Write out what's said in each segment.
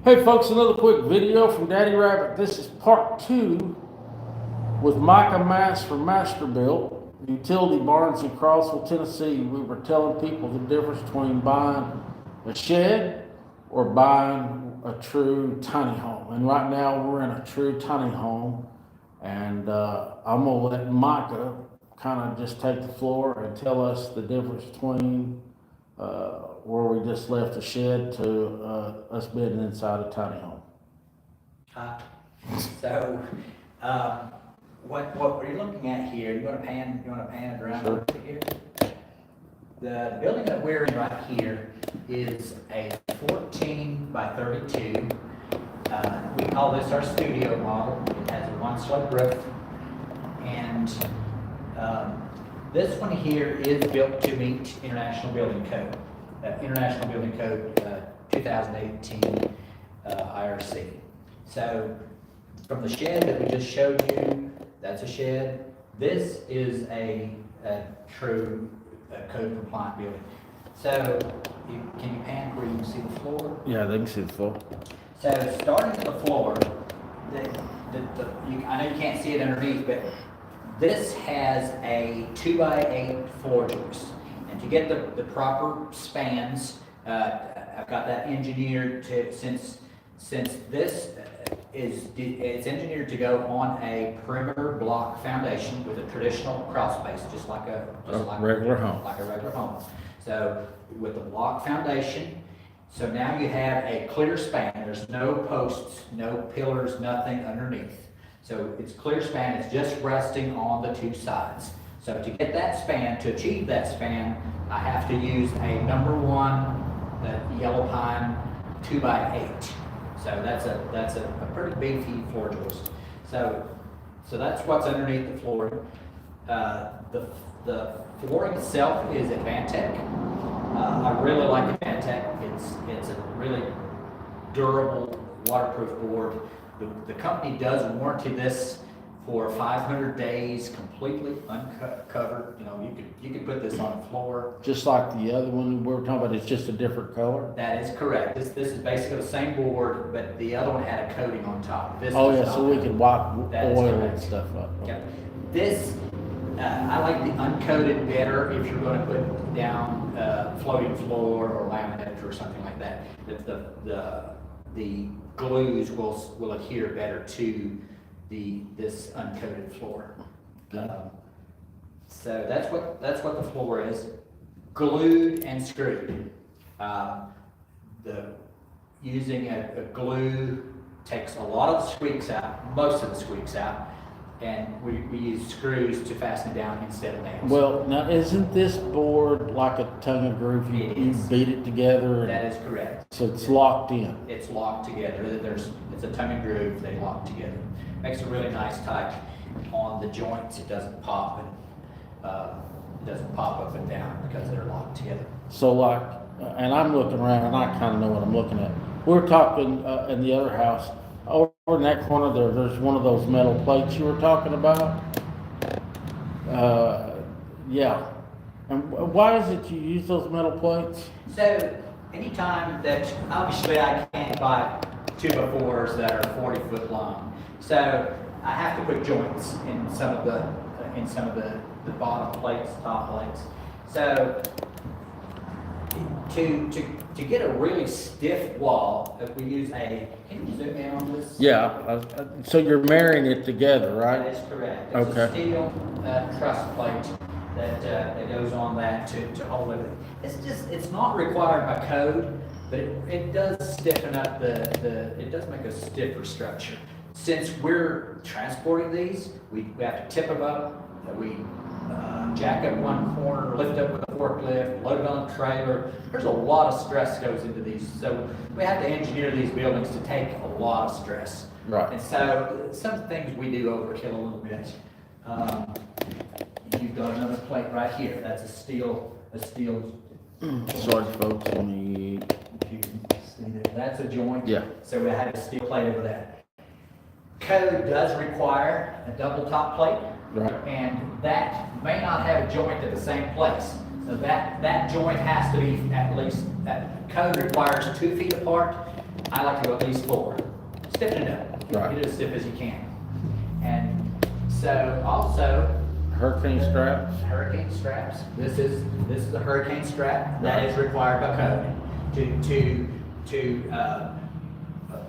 Hey folks, another quick video from Daddy Rabbit. This is part 2 with Micah Mass from Masterbuilt, Utility Barns in Crossville, Tennessee. We were telling people the difference between buying a shed or buying a true tiny home. And right now we're in a true tiny home. And I'm gonna let Micah kind of just take the floor and tell us the difference between where we just left the shed to us being inside a tiny home. So, what we're looking at here, you want to pan it around Sure. over here? The building that we're in right here is a 14 by 32. We call this our studio model. It has a one slope roof, and this one here is built to meet International Building Code. International Building Code 2018 IRC. So from the shed that we just showed you, that's a shed. This is a true code compliant building. So can you pan where you can see the floor? Yeah, they can see the floor. So starting at the floor, I know you can't see it underneath, but this has a 2x8 floor joist. And to get the proper spans, I've got that engineered to, since this it's engineered to go on a perimeter block foundation with a traditional crawl space, just like a regular home. Like a regular home. So with the block foundation, so now you have a clear span. There's no posts, no pillars, nothing underneath. So it's clear span. It's just resting on the two sides. So to get that span, to achieve that span, I have to use a number 1, the yellow pine 2x8. So that's a pretty beefy floor joist. So that's what's underneath the flooring. The flooring itself is Advantech. I really like Advantech. It's a really durable, waterproof board. The company does warranty this for 500 days, completely uncovered. You know, you could put this on the floor. Just like the other one we were talking about, it's just a different color. That is correct. This is basically the same board, but the other one had a coating on top. This Oh does yeah, so not. we can wipe That is oil and correct. stuff up. Yep. This, I like the uncoated better if you're going to put down floating floor or laminate or something like that. The glues will adhere better to this uncoated floor. So that's what the floor is, glued and screwed. Using a glue takes a lot of the squeaks out, most of the squeaks out, and we use screws to fasten it down instead of nails. Well, now isn't this board like a tongue and groove? It You is. beat it together, and That is correct. so it's locked in. It's locked together. It's a tongue and groove. They lock together. Makes a really nice tight on the joints. It doesn't pop it doesn't pop up and down because they're locked together. So like, and I'm looking around, and I kind of know what I'm looking at. We're talking in the other house, over in that corner there's one of those metal plates you were talking about. Yeah. And why is it you use those metal plates? So anytime that, obviously I can't buy 2x4s that are 40 foot long. So I have to put joints in some of the bottom plates, top plates. So to get a really stiff wall, if we use can you zoom in on this? Yeah. So you're marrying it together, That right? is correct. It's a Okay. steel truss plate that goes on that to hold it. It's not required by code, but it does stiffen up it does make a stiffer structure. Since we're transporting these, we have to tip them up, we jack up one corner, lift up with a forklift, load it on a trailer. There's a lot of stress goes into these, so we have to engineer these buildings to take a lot of stress. Right. And so some things we do overkill a little bit. You've got another plate right here. That's a steel. Sorry, folks. Let me. If you can see there, that's a joint. Yeah. So we have a steel plate over that. Code does require a double top plate. Right. And that may not have a joint at the same place. So that joint has to be at least, that code requires 2 feet apart. I like to go at least 4. Stiffen it up. Right. Get it as stiff as you can. And so also, Hurricane straps? hurricane straps. This is a hurricane strap that is required by code to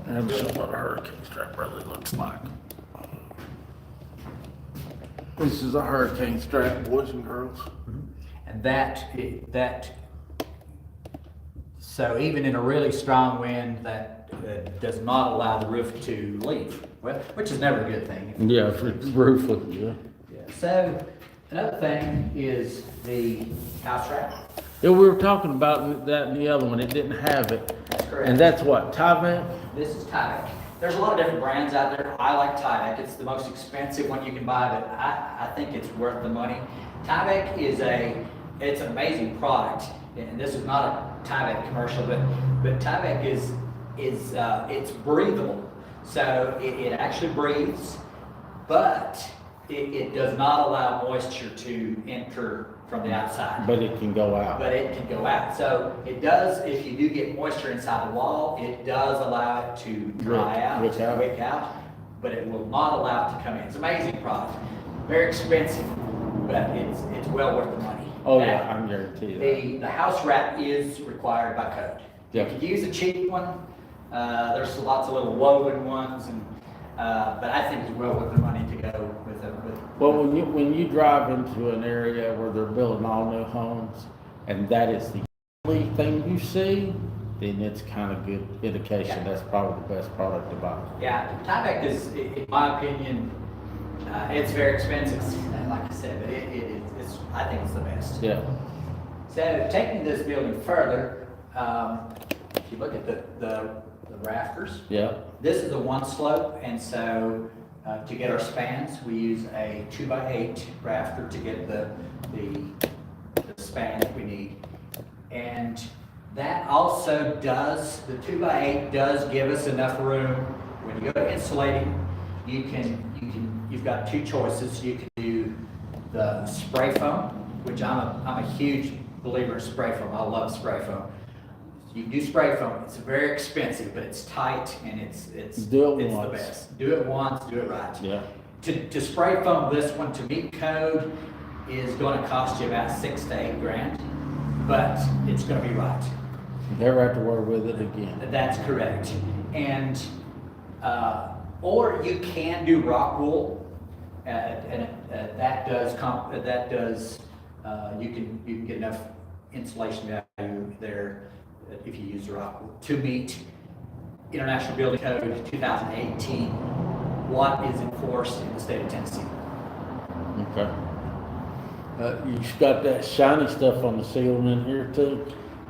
And this is what a hurricane strap really looks like. This is a hurricane strap, boys and girls. and so even in a really strong wind, that does not allow the roof to leave, well, which is never a good thing. Yeah, for roof, yeah. So another thing is the house wrap. Yeah, we were talking about that in the other one, it didn't have it. That's correct. And that's what, Tyvek? This is Tyvek. There's a lot of different brands out there. I like Tyvek. It's the most expensive one you can buy, but I think it's worth the money. Tyvek it's an amazing product, and this is not a Tyvek commercial, but Tyvek is it's breathable. So it actually breathes, but it does not allow moisture to enter from the outside. But it can go out. But it can go out. So it does, if you do get moisture inside the wall, it does allow it to dry out, wick out, but it will not allow it to come in. It's an amazing product. Very expensive, but it's well worth the money. Oh Now, yeah, I can guarantee you that. the house wrap is required by code. Yeah. You could use a cheap one. There's lots of little woven ones, but I think it's well worth the money to go with a. Well, when you drive into an area where they're building all new homes, and that is the only thing you see, then it's kind of good indication that's probably the best product to buy. Yeah, Tyvek is, in my opinion, it's very expensive, like I said, but it's I think it's the best. Yeah. So taking this building further, if you look at the rafters, Yeah. this is a 1 slope, and so to get our spans, we use a 2x8 rafter to get the span that we need. And that also does, the 2x8 does give us enough room. When you go to insulating, you've got 2 choices. You can do the spray foam, which I'm a huge believer in spray foam. I love spray foam. You can do spray foam. It's very expensive, but it's tight and it's Do it the once. best. Do it once, do it right. Yeah. To spray foam this one to meet code is going to cost you about $6 to $8 grand, but it's going to be right. Never have to worry with it again. That's correct. And or you can do rock wool, and that does you can get enough insulation value there if you use the rock wool to meet International Building Code 2018. What is enforced in the state of Tennessee? Okay. You've got that shiny stuff on the ceiling in here too?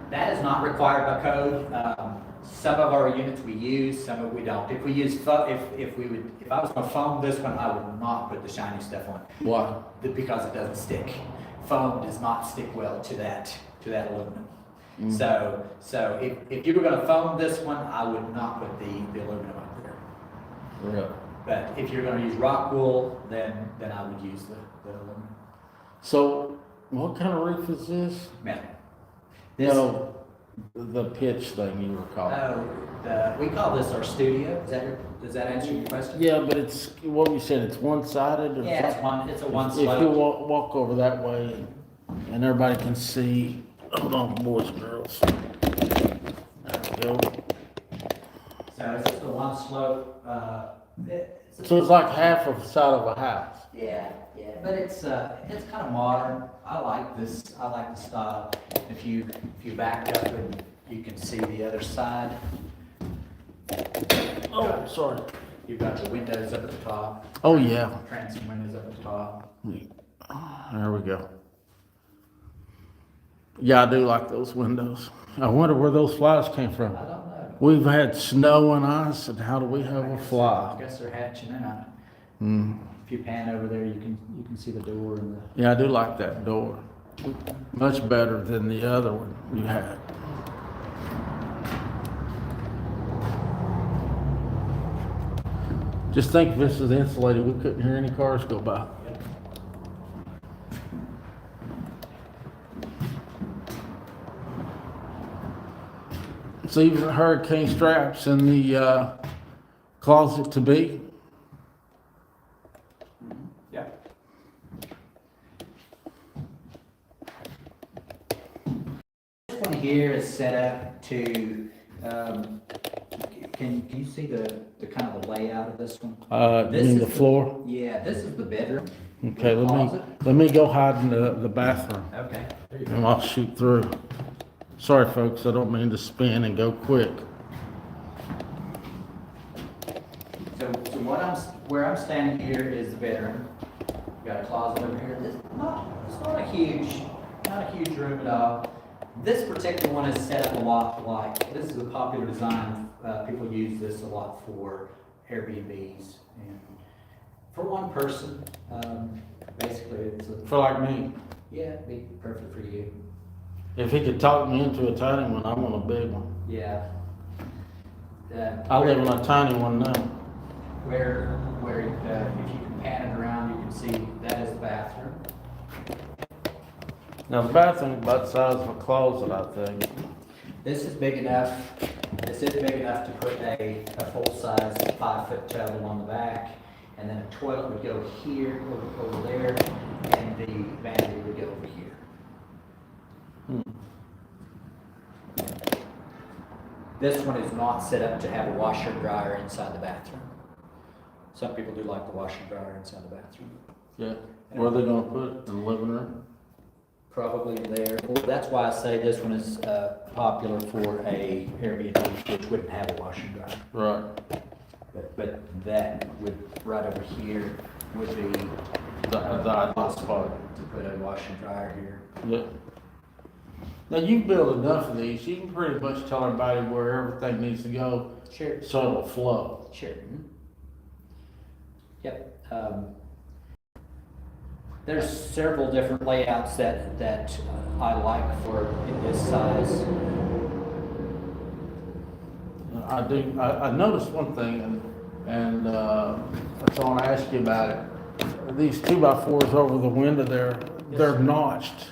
That is not required by code. Some of our units we use, some of we don't. If we use if I was going to foam this one, I would not put the shiny stuff on. Why? Because it doesn't stick. Foam does not stick well to that aluminum. So if you were going to foam this one, I would not put the aluminum up there. Really? But if you're going to use rock wool, then I would use the aluminum. So, what kind of roof is this? Metal. No, the pitch thing you were calling. We call this our studio. Does that answer your question? Yeah, but it's, what we said, it's one-sided or Yeah, something? it's a one If you slope. walk over that way and everybody can see, hold on, boys and girls. There we go. So it's just a one slope. So it's like half of the side of a house. Yeah, but it's kind of modern. I like this. I like the style. If you back up and you can see the other side. Oh, sorry. You've got the windows up at the top. Oh, yeah. Transom windows up at the top. There we go. Yeah, I do like those windows. I wonder where those flies came I from. don't know. We've had snow and ice, and how do we have a I fly? guess they're hatching out. Mm. If you pan over there, you can see the door and the. Yeah, I do like that door. Much better than the other one you had. Just think if this was insulated, we couldn't hear any cars go by. Sleeves and hurricane straps in the, closet to be. Yeah. This one here is set up to, can you see the kind of the layout of this one? You This mean is the floor? Yeah, this is the bedroom. Okay, Closet. let me go hide in the bathroom Okay. There you go. and I'll shoot through. Sorry, folks, I don't mean to spin and go quick. So where I'm standing here is the bedroom. Got a closet over here. It's not a huge room at all. This particular one is set up a lot like, this is a popular design. People use this a lot for Airbnbs and for one person. Basically, it's For like me, yeah, it'd be perfect for you. if he could talk me into a tiny one, I want a big one. Yeah. I live in a tiny one now. Where if you can pan it around, you can see that is the bathroom. Now, the bathroom is about the size of a closet, I think. This is big enough, this is big enough to put a full-size 5-foot tub on the back, and then a toilet would go here, over there, and the vanity would go over here. This one is not set up to have a washer and dryer inside the bathroom. Some people do like the washer and dryer inside the bathroom. Yeah. Where are they gonna put it? In the living room? Probably there. Well, that's why I say this one is popular for a Airbnb, which wouldn't have a washer and dryer. Right. But that would, right over here, would be The ideal spot. to put a washer and dryer here. Yeah. Now, you build enough of these, you can pretty much tell everybody where everything needs to go, Sure. so it'll flow. Sure. Yep. There's several different layouts that I like for this size. I noticed one thing, and that's all I ask you about it. These 2x4s over the window there, they're notched.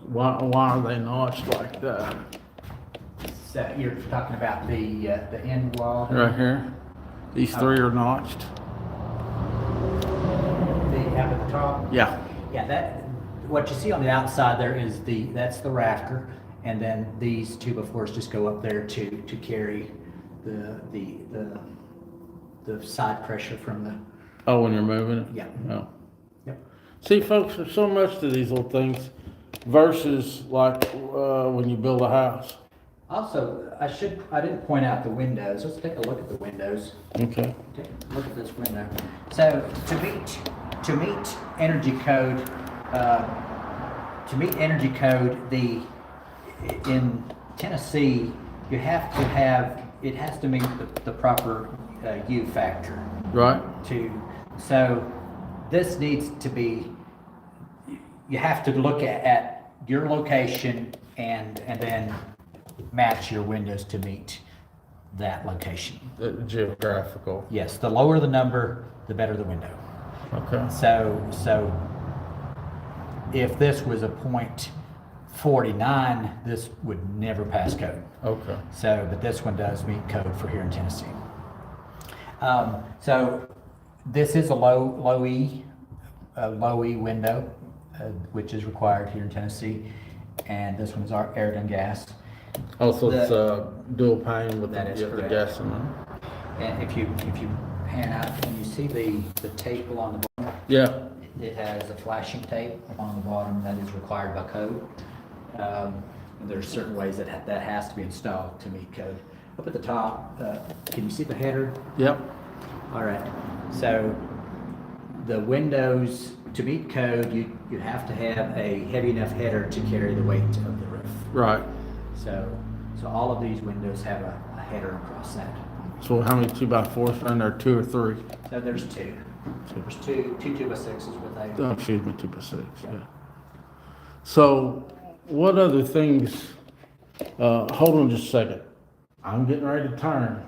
Why are they notched like that? So you're talking about the end wall? Right here? These three are notched? Up at the top? Yeah. Yeah, that, what you see on the outside there is that's the rafter, and then these 2x4s just go up there to carry the side pressure from the, Oh, when you're moving it? yeah. Oh. Yep. See, folks, there's so much to these little things versus like when you build a house. Also, I didn't point out the windows. Let's take a look at the windows. Okay. Take a look at this window. So to meet energy code, in Tennessee, you have to have, it has to meet the proper U factor. Right? So this needs to be, you have to look at your location and then match your windows to meet that location. The geographical. Yes, the lower the number, the better the window. Okay. So if this was a .49, this would never pass code. Okay. So, but this one does meet code for here in Tennessee. So this is a low E window, which is required here in Tennessee, and this one is our air done gas. Also, it's dual pane with That is the correct. gas in there. And if you pan out and you see the tape along the bottom, Yeah. it has a flashing tape on the bottom that is required by code. There's certain ways that has to be installed to meet code. Up at the top, can you see the header? Yep. All right, so the windows, to meet code, you have to have a heavy enough header to carry the weight of the roof. Right. So all of these windows have a header across that. So how many 2x4s are in there? 2 or 3? So there's two. There's two 2x6s with a, Oh, excuse me, 2x6. Yeah. So, what other things? Hold on just a second. I'm getting ready to turn.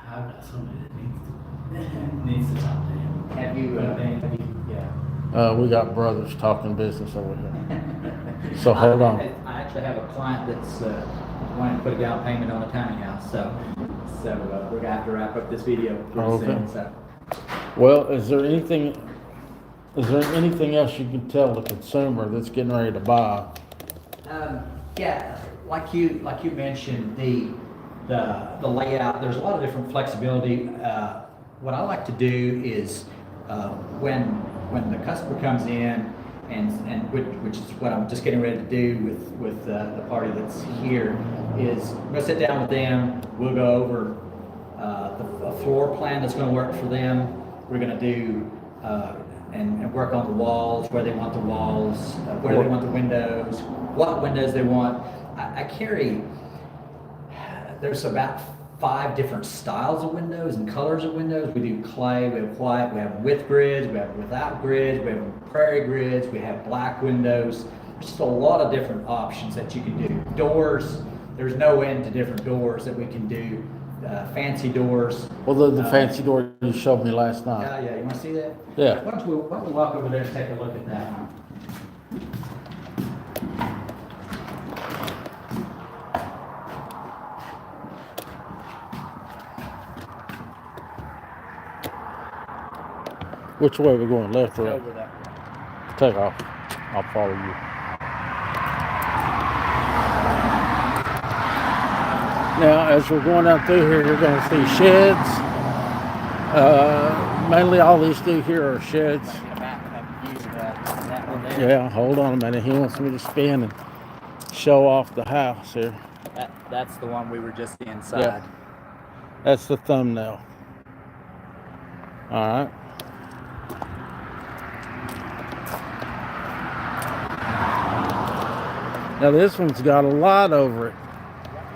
I've got somebody that needs to talk to him. Have you, yeah. We got brothers talking business over here. So hold on. I actually have a client that's wanting to put a down payment on a tiny house, so we're gonna have to wrap up this video pretty soon, so. Well, is there anything else you can tell the consumer that's getting ready to buy? Yeah, like you mentioned, the layout, there's a lot of different flexibility. What I like to do is, when the customer comes in, and which is what I'm just getting ready to do with the party that's here, is I'm gonna sit down with them, we'll go over a floor plan that's gonna work for them. We're gonna do, and work on the walls, where they want the walls, where they want the windows, what windows they want. I carry, there's about 5 different styles of windows and colors of windows. We do clay, we have white, we have with grids, we have without grids, we have prairie grids, we have black windows. There's just a lot of different options that you can do. Doors, there's no end to different doors that we can do. Fancy doors. Well, the fancy door you showed me last night. Yeah, you wanna see that? Yeah. Why don't we walk over there and take a look at that one? Which way are we going, left or right? Over there. Take off. I'll follow you. Now, as we're going out through here, you're going to see sheds. Mainly all these through here are sheds. Yeah, hold on a minute. He wants me to spin and show off the house here. That's the one we were just inside. Yeah. That's the thumbnail. All right. Now this one's got a lot over it.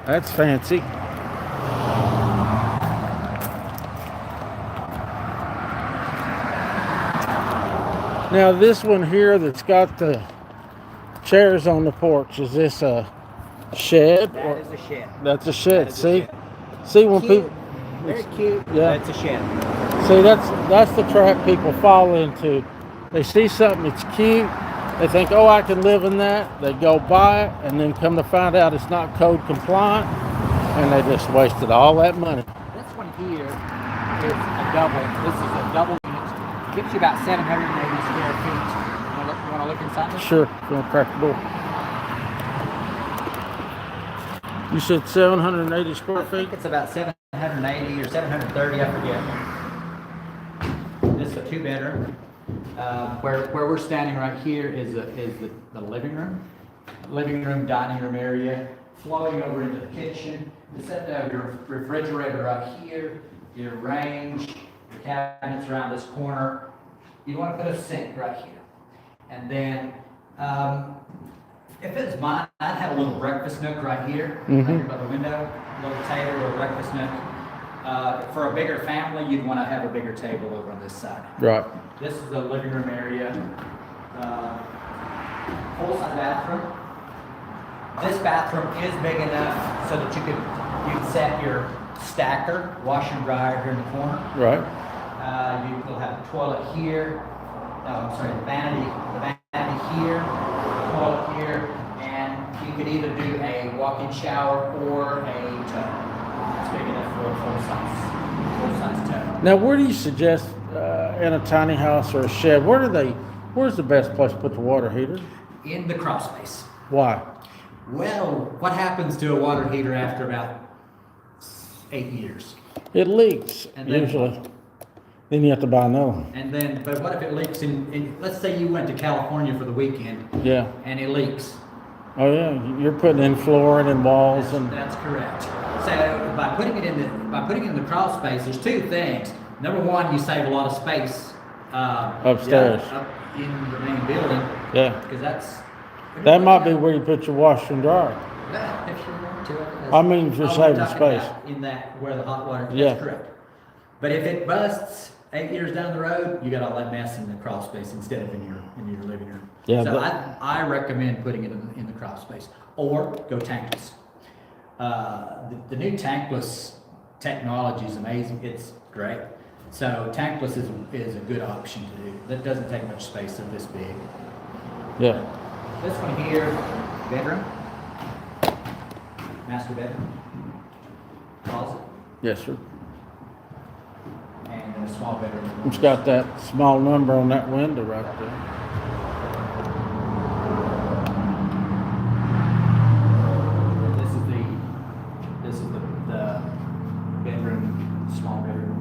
That's fancy. Now this one here that's got the chairs on the porch, is this a shed? That is a shed. That's a shed. That is a See? shed. See when Cute. people Very cute. Yeah. That's a shed. see that's the trap people fall into. They see something that's cute, they think, oh, I can live in that. They go buy it, and then come to find out it's not code compliant, and they just wasted all that money. This one here is a double. This is a double unit. Gives you about 780 square feet. You want to look inside this? Sure, gonna crack the door. You said 780 square I think feet? it's about 780 or 730, I forget. This is a 2-bedroom. Where we're standing right here is the living room, dining room area, flowing over into the kitchen. You set your refrigerator right here, your range, your cabinets around this corner. You want to put a sink right here. And then, if it's mine, I'd have a little breakfast nook right here, right here by the window, a little table or breakfast nook. For a bigger family, you'd want to have a bigger table over on this side. Right. This is the living room area. Full-size bathroom. This bathroom is big enough so that you could set your stacker, washer and dryer here in the corner. Right. You will have a toilet here. The vanity here, the toilet here, and you could either do a walk-in shower or a tub. It's big enough for a full-size tub. Now, where do you suggest in a tiny house or a shed? Where's the best place to put the water heater? In the crawl space. Why? Well, what happens to a water heater after about 8 years? It leaks And then- usually. Then you have to buy another one. And then, but what if it leaks in, let's say you went to California for the weekend Yeah. and it leaks? Oh yeah. You're putting in flooring and walls and That's correct. So by putting it in the crawl space, there's 2 things. Number one, you save a lot of space. Upstairs. Up in the main building, yeah. because that's. That might be where you put your washer and dryer. If you want to. I mean, if you're Oh, saving talking space. about in that, where the hot water, Yeah. that's correct. But if it busts 8 years down the road, you got all that mess in the crawl space instead of in your living room. Yeah, So but- I recommend putting it in the crawl space, or go tankless. The new tankless technology is amazing, it's great. So tankless is a good option to do. That doesn't take much space, they're this big. Yeah. This one here, bedroom. master bedroom, closet, Yes, sir. and then a small bedroom. It's got that small number on that window right there. This is the bedroom, small bedroom.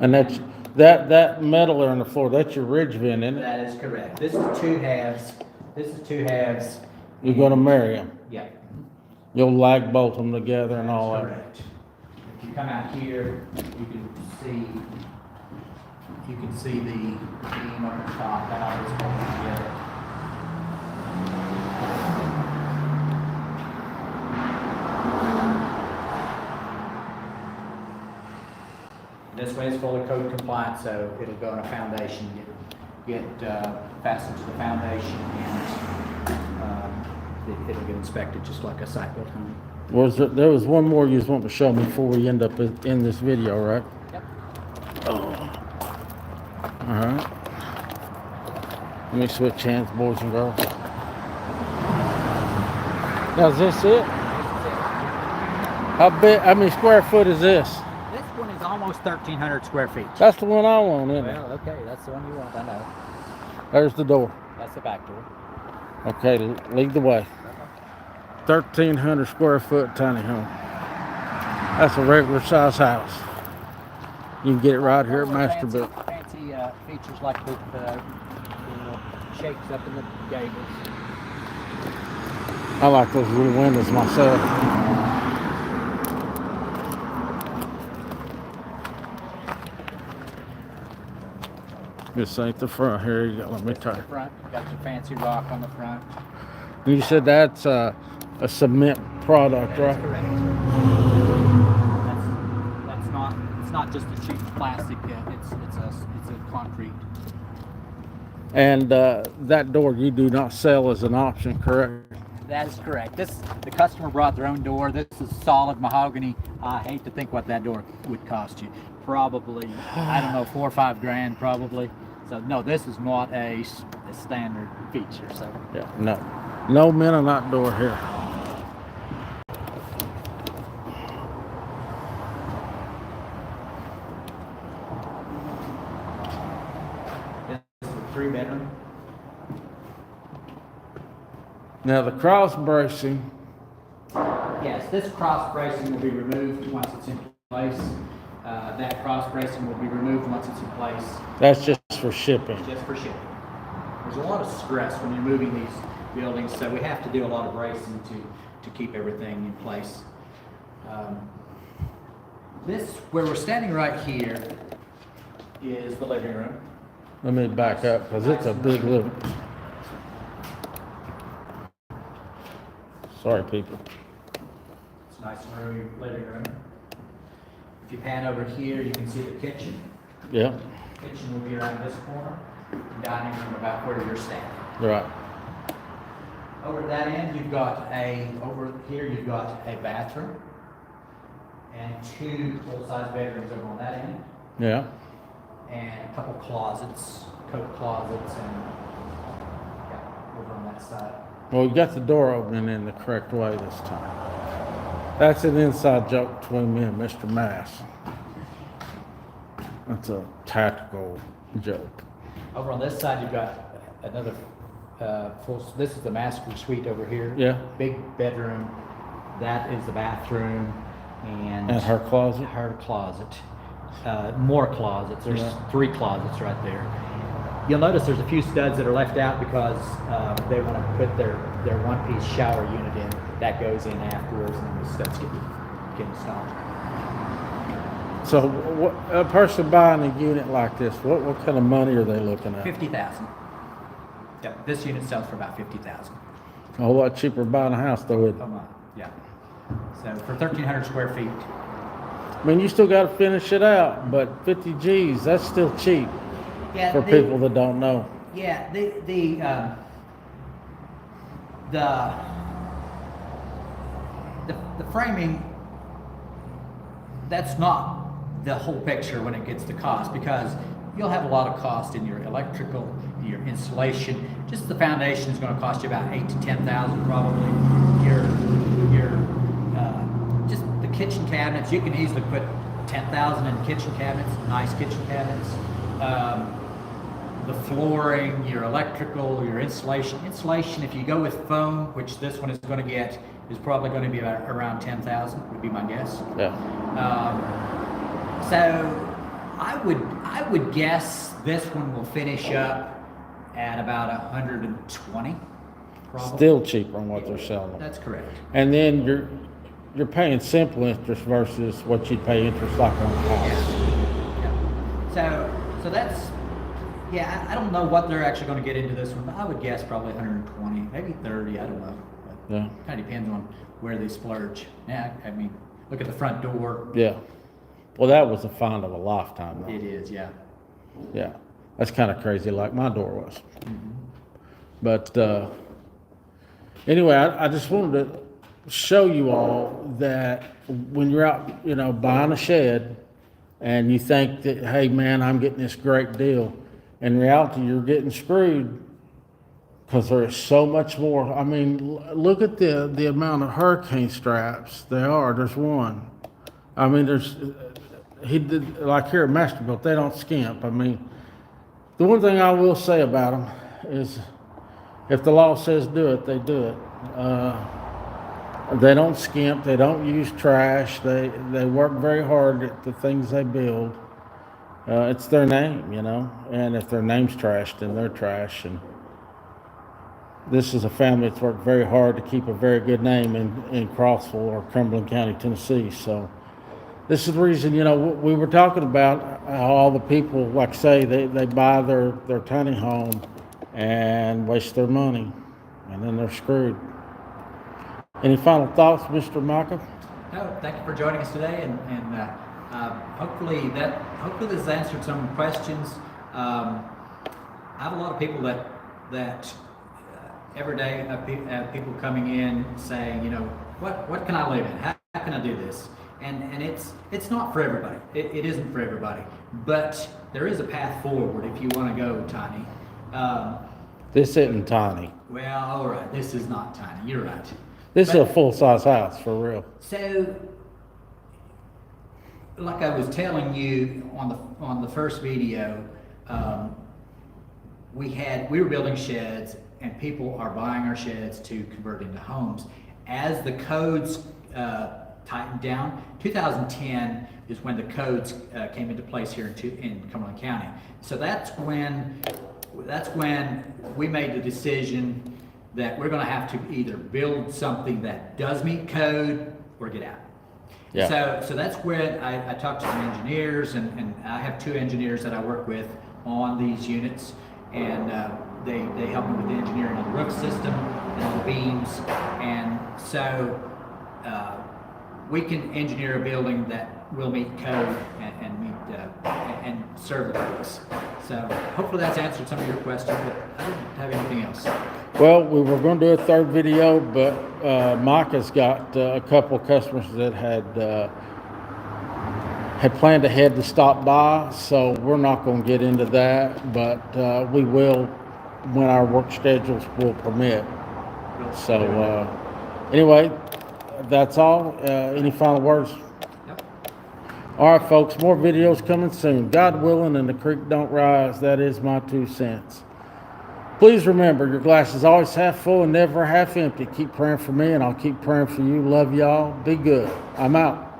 And that metal there on the floor, that's your ridge vent, isn't it? That is correct. This is two halves. This is two halves. You're gonna marry them. Yeah. You'll lag bolt them together and all that. Correct. If you come out here, you can see the beam up the top, how it's going together. This way is fully code compliant, so it'll go on a foundation, get fastened to the foundation, and it'll get inspected just like a site built home. There was one more you was wanting to show me before we end up in this video, right? Yep. All right. Let me switch hands, boys and girls. Now, is this it? How many square foot is this? This one is almost 1,300 square feet. That's the one I want, isn't it? Well, okay, that's the one you want, I know. There's the door. That's the back door. Okay, lead the way. 1,300 square foot tiny home. That's a regular size house. You can get it right here at Masterbuilt. Fancy features like the shakes up in the gables. I like those little windows myself. This ain't the front here. You got, let me tell The you. front, got your fancy rock on the front. You said that's a cement product, That's right? correct. It's not just a cheap plastic, it's a concrete. And that door you do not sell as an option, correct? That is correct. The customer brought their own door. This is solid mahogany. I hate to think what that door would cost you. Probably, I don't know, $4 or $5 grand probably. So no, this is not a standard feature. So Yeah, no Mennonite door here. this is a 3-bedroom. Now the cross bracing, Yes, this cross bracing will be removed once it's in place. That cross bracing will be removed once it's in place, that's just for shipping. just for shipping. There's a lot of stress when you're moving these buildings, so we have to do a lot of bracing to keep everything in place. Where we're standing right here is the living room. Let me back up because it's a big living. Sorry, people. It's a nice roomy living room. If you pan over here, you can see the kitchen. Yeah, Kitchen will be around this corner, dining room about where you're standing. right. Over at that end, over here, you've got a bathroom and 2 full-size bedrooms over on that end, Yeah. and a couple closets, coat closets, and yeah, over on that side. Well, you got the door opening in the correct way this time. That's an inside joke between me and Mr. Mass. That's a tactical joke. Over on this side, you've got another this is the master suite over here. Yeah. Big bedroom. That is the bathroom and And her closet? her closet. More closets. There's Yeah. 3 closets right there. You'll notice there's a few studs that are left out because they want to put their one-piece shower unit in. That goes in afterwards, and then the studs get installed. So what, a person buying a unit like this, what kind of money are they looking at? 50,000. Yep, this unit sells for about 50,000 A whole lot cheaper buying a house though, isn't a it? month. Yeah. So for 1,300 square feet. I mean, you still gotta finish it out, but 50 G's, that's still cheap Yeah. for people that don't know. Yeah, the framing, that's not the whole picture when it gets to cost, because you'll have a lot of cost in your electrical, your installation. Just the foundation is going to cost you about $8,000 to $10,000 probably. Just the kitchen cabinets, you can easily put $10,000 in kitchen cabinets, nice kitchen cabinets. The flooring, your electrical, your insulation. Insulation, if you go with foam, which this one is going to get, is probably going to be around 10,000, would be my guess. Yeah. So I would guess this one will finish up at about 120, probably. Still cheaper on what they're selling. That's correct. And then you're paying simple interest versus what you'd pay interest like on a house. Yeah. So that's, yeah, I don't know what they're actually going to get into this one, but I would guess probably 120, maybe 30, I don't know. But Yeah. kind of depends on where they splurge. Yeah, I mean, look at the front door. Yeah. Well, that was a find of a lifetime, though. It is, yeah. Yeah. That's kind of crazy, like my door was. But anyway, I just wanted to show you all that when you're out, you know, buying a shed and you think that, hey, man, I'm getting this great deal. In reality, you're getting screwed because there is so much more. I mean, look at the amount of hurricane straps there are. There's one. I mean, he did, like here at Masterbuilt, they don't skimp. I mean, the one thing I will say about them is if the law says do it, they do it. They don't skimp. They don't use trash. They work very hard at the things they build. It's their name, you know, and if their name's trash, then they're trash. And this is a family that's worked very hard to keep a very good name in Crossville or Cumberland County, Tennessee. So this is the reason, you know, we were talking about how all the people, like I say, they buy their tiny home and waste their money, and then they're screwed. Any final thoughts, Mr. Micah? No, thank you for joining us today, and hopefully this has answered some questions. I have a lot of people that every day have people coming in saying, you know, what can I live in? How can I do this? And it's not for everybody. It isn't for everybody, but there is a path forward if you want to go tiny. This isn't tiny. Well, all right, this is not tiny. You're right. This is a full-size house, for real. So, like I was telling you on the first video, we were building sheds, and people are buying our sheds to convert into homes. As the codes tightened down, 2010 is when the codes came into place here in Cumberland County. So that's when we made the decision that we're going to have to either build something that does meet code or get out. Yeah. So that's when I talked to some engineers, and I have 2 engineers that I work with on these units, and they help me with the engineering of the roof system and the beams, and so we can engineer a building that will meet code and meet and serve the purpose. So hopefully that's answered some of your questions, but I didn't have anything else. Well, we were going to do a third video, but Micah's got a couple of customers that had planned ahead to stop by, so we're not going to get into that, but we will when our work schedules will permit. So anyway, that's all. Any final words? Yep. All right, folks, more videos coming soon. God willing and the creek don't rise. That is my 2 cents. Please remember, your glass is always half full and never half empty. Keep praying for me, and I'll keep praying for you. Love y'all. Be good. I'm out.